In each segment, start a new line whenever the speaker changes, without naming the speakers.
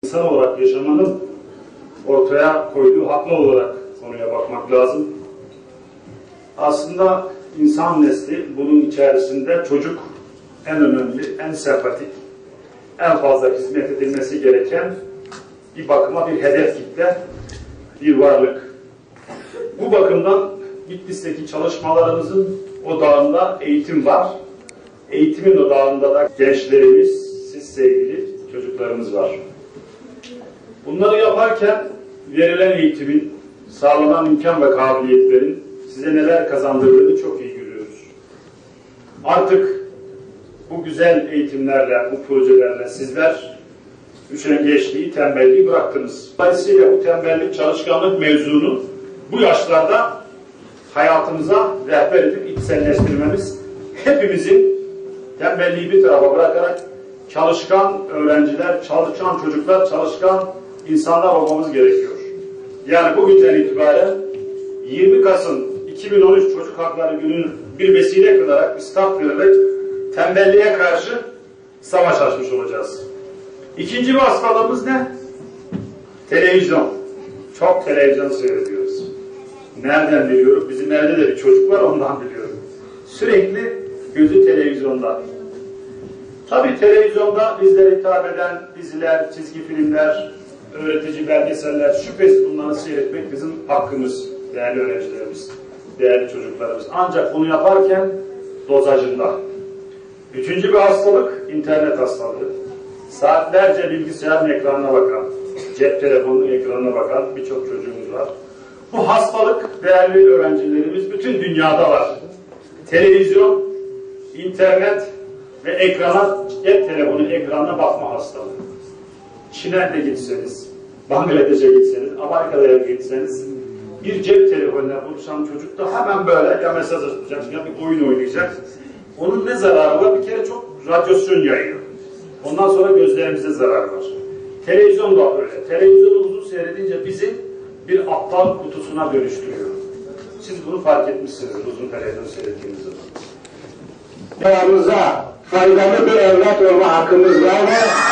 İnsan olarak yaşamanın ortaya koyduğu haklı olarak konuya bakmak lazım. Aslında insan nesli bunun içerisinde çocuk en önemli, en sempatik, en fazla hizmet edilmesi gereken bir bakıma bir hedef kitle, bir varlık. Bu bakımdan Bitlis'teki çalışmalarımızın odağında eğitim var. Eğitimin odağında da gençlerimiz, siz sevgili çocuklarımız var. Bunları yaparken verilen eğitimin, sağlanan imkan ve kabiliyetlerin size neler kazandırdığını çok iyi görüyoruz. Artık bu güzel eğitimlerle, bu projelerle sizler üşengeçliği, tembelliği bıraktınız. Dolayısıyla bu tembellik, çalışkanlık mevzunu bu yaşlarda hayatımıza rehber edip içselleştirmemiz, hepimizin tembelliği bir tarafa bırakarak çalışkan öğrenciler, çalışan çocuklar, çalışkan insanlar olmamız gerekiyor. Yani bugünden itibaren 20 Kasım 2013 Çocuk Hakları Günü'nün bir vesile kılarak bir start vererek tembelliğe karşı savaş açmış olacağız. İkinci bir hastalığımız ne? Televizyon. Çok televizyon seyrediyoruz. Nereden biliyorum? Bizim evde de bir çocuk var, ondan biliyorum. Sürekli gözü televizyonda. Tabii televizyonda bizlere hitap eden diziler, çizgi filmler, öğretici belgeseller, şüphesiz bunları seyretmek bizim hakkımız, değerli öğrencilerimiz, değerli çocuklarımız. Ancak bunu yaparken dozajında. Üçüncü bir hastalık, internet hastalığı. Saatlerce bilgisayarın ekranına bakan, cep telefonunun ekranına bakan birçok çocuğumuz var. Bu hastalık, değerli öğrencilerimiz, bütün dünyada var. Televizyon, internet ve ekrana, cep telefonu ekranına bakma hastalığı. Çin'e de gitseniz, Bangladeş'e gitseniz, Amerika'ya gitseniz, bir cep telefonuyla buluşan çocuk da hemen böyle ya mesaj atacak ya bir oyun oynayacak. Onun ne zararı var? Bir kere çok radyasyon yayıyor. Ondan sonra gözlerimize zarar var. Televizyon da öyle. Televizyonu uzun seyredince bizi bir aptal kutusuna dönüştürüyor. Siz bunu fark etmişsiniz uzun televizyon seyrettiğiniz zaman.
Hayatımıza faydalı bir evlat olma hakkımız var ve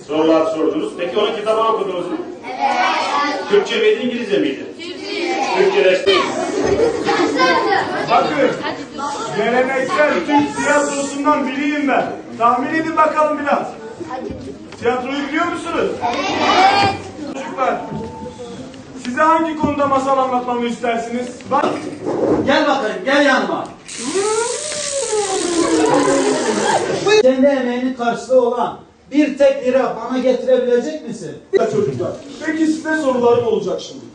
sorular sordunuz. Peki onun kitabını okudunuz mu? Evet. Türkçe miydi, İngilizce miydi? Türkçeleşti.
Bakın, geleneksel Türk tiyatrosundan biriyim ben. Tahmin edin bakalım biraz. Tiyatroyu biliyor musunuz? Evet. Çocuklar, size hangi konuda masal anlatmamı istersiniz? Bak.
Gel bakayım, gel yanıma. Kendi emeğinin karşılığı olan bir tek lira bana getirebilecek misin?
Çocuklar, peki size sorularım olacak şimdi.